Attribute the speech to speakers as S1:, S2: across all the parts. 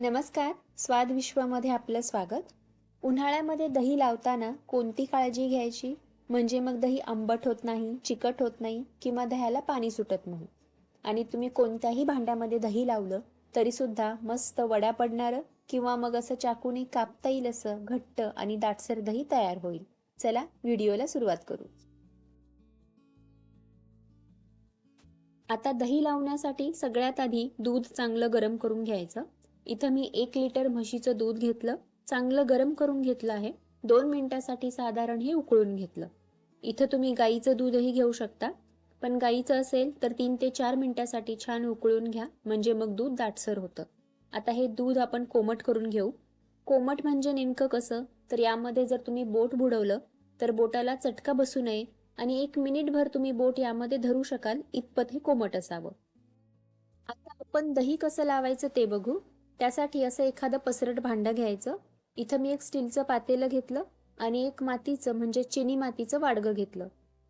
S1: नमस्कार. स्वाद विश्वामध्ये आपलं स्वागत. उन्हाळ्यामध्ये दही लावताना कोणती काळजी घ्यायची म्हणजे मग दही आंबट होत नाही, चिकट होत नाही किंवा दह्याला पाणी सुटत नाही. आणि तुम्ही कोणत्याही भांड्यामध्ये दही लावलं तरी सुद्धा मस्त वड्या पडणारं किंवा मग असं चाकूने कापता येईल असं घट्ट आणि दाटसर दही तयार होईल. चला व्हिडिओला सुरुवात करू. आता दही लावण्यासाठी सगळ्यात आधी दूध चांगलं गरम करून घ्यायचं. इथं मी 1 लिटर म्हशीचं दूध घेतलं, चांगलं गरम करून घेतलं आहे. 2 मिनिटासाठी साधारण हे उकळून घेतलं. इथं तुम्ही गाईचं दूधही घेऊ शकता, पण गाईचं असेल तर 3 ते 4 मिनिटासाठी छान उकळून घ्या, म्हणजे मग दूध दाटसर होतं. आता हे दूध आपण कोमट करून घेऊ. कोमट म्हणजे नेमकं कसं, तर यामध्ये जर तुम्ही बोट बुडवलं तर बोटाला चटका बसू नये आणि 1 मिनिटभर तुम्ही बोट यामध्ये धरू शकाल इतपत हे कोमट असावं. आता आपण दही कसं लावायचं ते बघू. त्यासाठी असं एखादं पसरट भांडं घ्यायचं. इथं मी एक स्टीलचं पातेलं घेतलं आणि एक मातीचं म्हणजे चिनी मातीचं वाडगं घेतलं.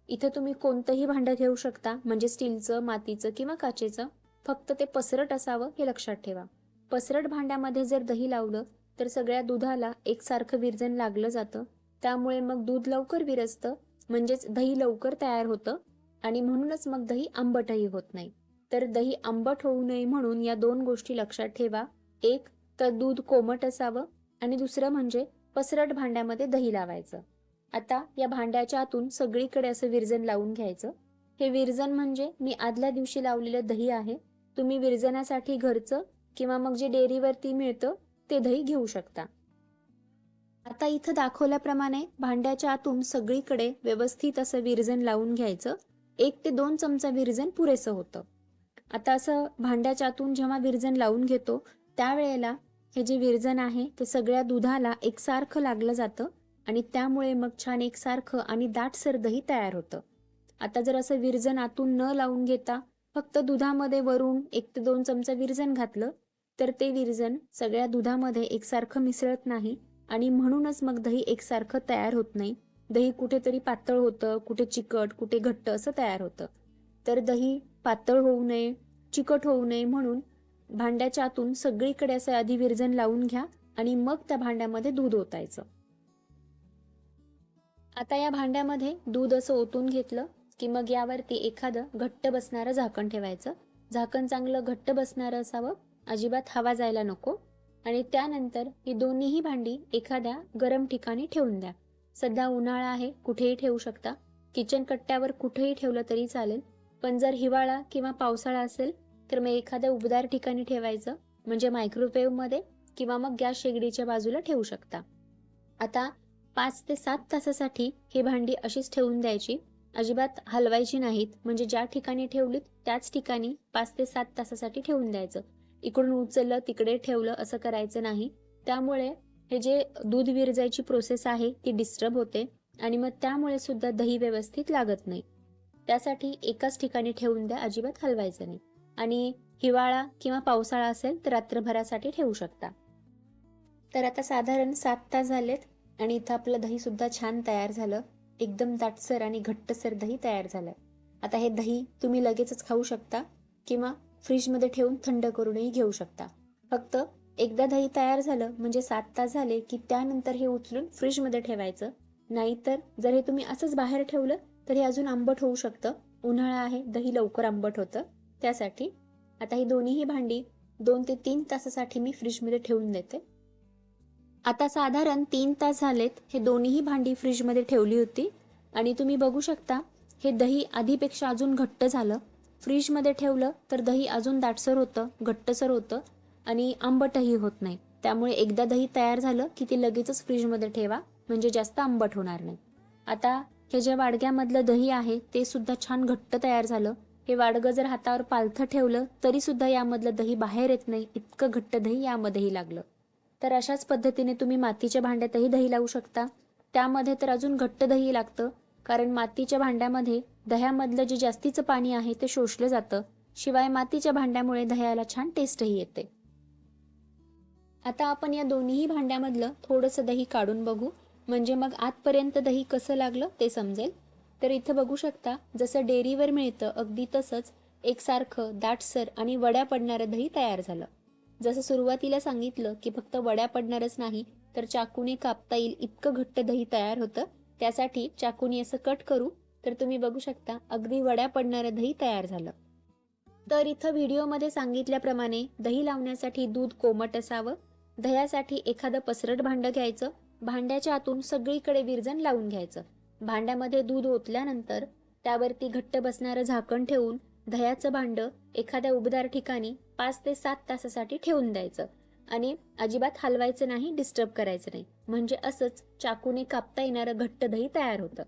S1: इथं तुम्ही कोणतंही भांडं घेऊ शकता, म्हणजे स्टीलचं, मातीचं किंवा काचेचं. फक्त ते पसरट असावं हे लक्षात ठेवा. पसरट भांड्यामध्ये जर दही लावलं तर सगळ्या दुधाला एकसारखं विरजण लागलं जातं. त्यामुळे मग दूध लवकर विरजतं, म्हणजेच दही लवकर तयार होतं आणि म्हणूनच मग दही आंबटही होत नाही. तर दही आंबट होऊ नये म्हणून या 2 गोष्टी लक्षात ठेवा. एक तर दूध कोमट असावं आणि दुसरं म्हणजे पसरट भांड्यामध्ये दही लावायचं. आता या भांड्याच्या आतून सगळीकडे असं विरजण लावून घ्यायचं. हे विरजण म्हणजे मी आदल्या दिवशी लावलेलं दही आहे. तुम्ही विरजणासाठी घरचं किंवा मग जे डेअरीवरती मिळतं ते दही घेऊ शकता. आता इथं दाखवल्याप्रमाणे भांड्याच्या आतून सगळीकडे व्यवस्थित असं विरजण लावून घ्यायचं. 1 ते 2 चमचा विरजण पुरेसं होतं. आता असं भांड्याच्या आतून जेव्हा विरजण लावून घेतो त्यावेळेला हे जे विरजण आहे ते सगळ्या दुधाला एकसारखं लागलं जातं आणि त्यामुळे मग छान एकसारखं आणि दाटसर दही तयार होतं. आता जर असं विरजण आतून न लावून घेता फक्त दुधामध्ये वरून 1 ते 2 चमचा विरजण घातलं तर ते विरजण सगळ्या दुधामध्ये एकसारखं मिसळत नाही आणि म्हणूनच मग दही एकसारखं तयार होत नाही. दही कुठेतरी पातळ होतं, कुठे चिकट, कुठे घट्ट असं तयार होतं. तर दही पातळ होऊ नये, चिकट होऊ नये म्हणून भांड्याच्या आतून सगळीकडे असं आधी विरजण लावून घ्या आणि मग त्या भांड्यामध्ये दूध ओतायचं. आता या भांड्यामध्ये दूध असं ओतून घेतलं की मग यावरती एखादं घट्ट बसणारं झाकण ठेवायचं. झाकण चांगलं घट्ट बसणारं असावं, अजिबात हवा जायला नको. आणि त्यानंतर ही दोन्हीही भांडी एखाद्या गरम ठिकाणी ठेवून द्या. सध्या उन्हाळा आहे, कुठेही ठेवू शकता. किचन कट्ट्यावर कुठेही ठेवलं तरी चालेल. पण जर हिवाळा किंवा पावसाळा असेल तर मग एखाद्या उबदार ठिकाणी ठेवायचं, म्हणजे मायक्रोवेव्हमध्ये किंवा मग गॅस शेगडीच्या बाजूला ठेवू शकता. आता 5 ते 7 तासासाठी ही भांडी अशीच ठेवून द्यायची, अजिबात हलवायची नाहीत. म्हणजे ज्या ठिकाणी ठेवलीत त्याच ठिकाणी 5 ते 7 तासासाठी ठेवून द्यायचं. इकडून उचललं तिकडे ठेवलं असं करायचं नाही. त्यामुळे हे जे दूध विरजायची प्रोसेस आहे ती डिस्टर्ब होते आणि मग त्यामुळे सुद्धा दही व्यवस्थित लागत नाही. त्यासाठी एकाच ठिकाणी ठेवून द्या, अजिबात हलवायचं नाही. आणि हिवाळा किंवा पावसाळा असेल तर रात्रभरासाठी ठेवू शकता. तर आता साधारण 7 तास झालेत आणि इथं आपलं दही सुद्धा छान तयार झालं. एकदम दाटसर आणि घट्टसर दही तयार झालंय. आता हे दही तुम्ही लगेचच खाऊ शकता किंवा फ्रीजमध्ये ठेवून थंड करूनही घेऊ शकता. फक्त एकदा दही तयार झालं म्हणजे 7 तास झाले की त्यानंतर हे उचलून फ्रीजमध्ये ठेवायचं. नाहीतर जर हे तुम्ही असंच बाहेर ठेवलं तर हे अजून आंबट होऊ शकतं. उन्हाळा आहे, दही लवकर आंबट होतं. त्यासाठी आता ही दोन्हीही भांडी 2 ते 3 तासासाठी मी फ्रीजमध्ये ठेवून देते. आता साधारण 3 तास झालेत. हे दोन्हीही भांडी फ्रीजमध्ये ठेवली होती आणि तुम्ही बघू शकता हे दही आधीपेक्षा अजून घट्ट झालं. फ्रीजमध्ये ठेवलं तर दही अजून दाटसर होतं, घट्टसर होतं आणि आंबटही होत नाही. त्यामुळे एकदा दही तयार झालं की ते लगेचच फ्रीजमध्ये ठेवा, म्हणजे जास्त आंबट होणार नाही. आता हे जे वाडग्यामधलं दही आहे ते सुद्धा छान घट्ट तयार झालं. हे वाडगं जर हातावर पालथं ठेवलं तरी सुद्धा यामधलं दही बाहेर येत नाही, इतकं घट्ट दही यामध्येही लागलं. तर अशाच पद्धतीने तुम्ही मातीच्या भांड्यातही दही लावू शकता. त्यामध्ये तर अजून घट्ट दही लागतं, कारण मातीच्या भांड्यामध्ये दह्यामधलं जे जास्तीचं पाणी आहे ते शोषलं जातं. शिवाय मातीच्या भांड्यामुळे दह्याला छान टेस्टही येते. आता आपण या दोन्हीही भांड्यामधलं थोडंसं दही काढून बघू, म्हणजे मग आतपर्यंत दही कसं लागलं ते समजेल. तर इथं बघू शकता जसं डेअरीवर मिळतं अगदी तसंच एकसारखं दाटसर आणि वड्या पडणारं दही तयार झालं. जसं सुरुवातीला सांगितलं की फक्त वड्या पडणारच नाही तर चाकूने कापता येईल इतकं घट्ट दही तयार होतं. त्यासाठी चाकूने असं कट करू तर तुम्ही बघू शकता अगदी वड्या पडणारं दही तयार झालं. तर इथं व्हिडिओमध्ये सांगितल्याप्रमाणे दही लावण्यासाठी दूध कोमट असावं. दह्यासाठी एखादं पसरट भांडं घ्यायचं. भांड्याच्या आतून सगळीकडे विरजण लावून घ्यायचं. भांड्यामध्ये दूध ओतल्यानंतर त्यावरती घट्ट बसणारं झाकण ठेवून दह्याचं भांडं एखाद्या उबदार ठिकाणी 5 ते 7 तासासाठी ठेवून द्यायचं आणि अजिबात हलवायचं नाही, डिस्टर्ब करायचं नाही. म्हणजे असंच चाकूने कापता येणारं घट्ट दही तयार होतं.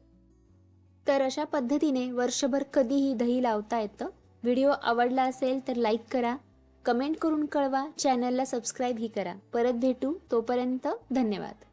S1: तर अशा पद्धतीने वर्षभर कधीही दही लावता येतं. व्हिडिओ आवडला असेल तर लाईक करा, कमेंट करून कळवा, चॅनलला सबस्क्राईबही करा. परत भेटू, तोपर्यंत धन्यवाद.